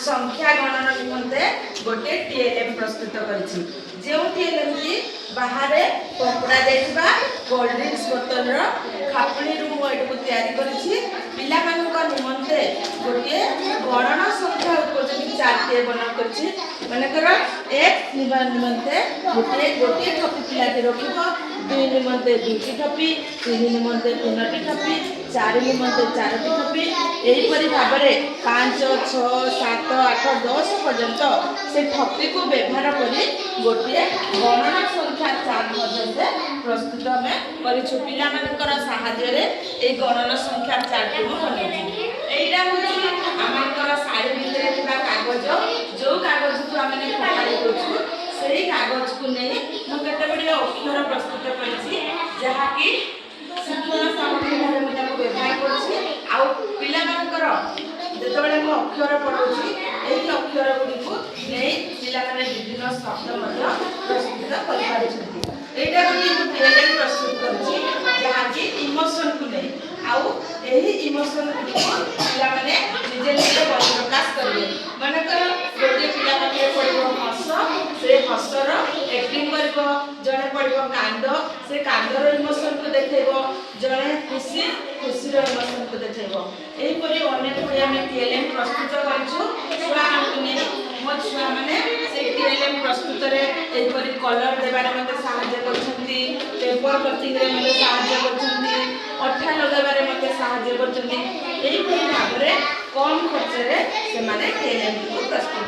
संख्या गणना निमंते गोटे टीएलएम प्रस्तुत करिछि जो टीएलएम की बाहर पकड़ा जाइबा कोल्ड ड्रिंक्स बोतल रो खापणी रु एटको तयारी करिछि पिला मानक निमंते गोटे गणना संख्या उपयोगी चार्ट बना करिछि मानकर एक निमंते गोटे ठपी पिला के रखिबो दुई निमंते दुईटी ठपी तीन निमंते तीनटी ठपी चार निमंते चारोटी ठपी एहीपरि भाव में 5 6 7 8 10 पर्यंत से ठपी को व्यवहार करी गोटे गणना संख्या चार्ट मध्य प्रस्तुत आम करिछु पिला मानकर सहाय्य रे ए गणना संख्या चार्ट को बनैछु एटा होछि आमकर साड़ी भितरे थिबा कागज जो कागज को आमे फटाई दोछु सेही कागज को नै मु केते बडी अक्षर प्रस्तुत करिछि जहा कि शिक्षण सामग्री भाबे मु ताको व्यवहार करछि आ पिला मानकर जेतबेले मु अक्षर पढौछि एही अक्षर गुडी को नै पिला माने विभिन्न शब्द मध्य प्रस्तुत करि पारिछथि एटा गोटे मु टीएलएम प्रस्तुत करछि जहा कि इमोशन को नै आउ एही इमोशन गुडी को पिला माने निजे निजे प्रकाश करबे मानकर गोटे पिला माने पढिबो हस से हसर एक्टिंग करबो जणे पढिबो कांद से कांदर इमोशन को देखैबो जणे खुशी खुशी रो इमोशन को देखैबो एही परि अनेक परि हम टीएलएम प्रस्तुत करछु छुआ मानकु नै मो छुआ माने से टीएलएम प्रस्तुत रे एही परि कलर देबारे मते सहायता करछन्ती पेपर कटिंग रे मते सहायता करछन्ती अठा लगाबारे मते सहायता करछन्ती एही परि भाबरे कम खर्च रे से माने टीएलएम को प्रस्तुत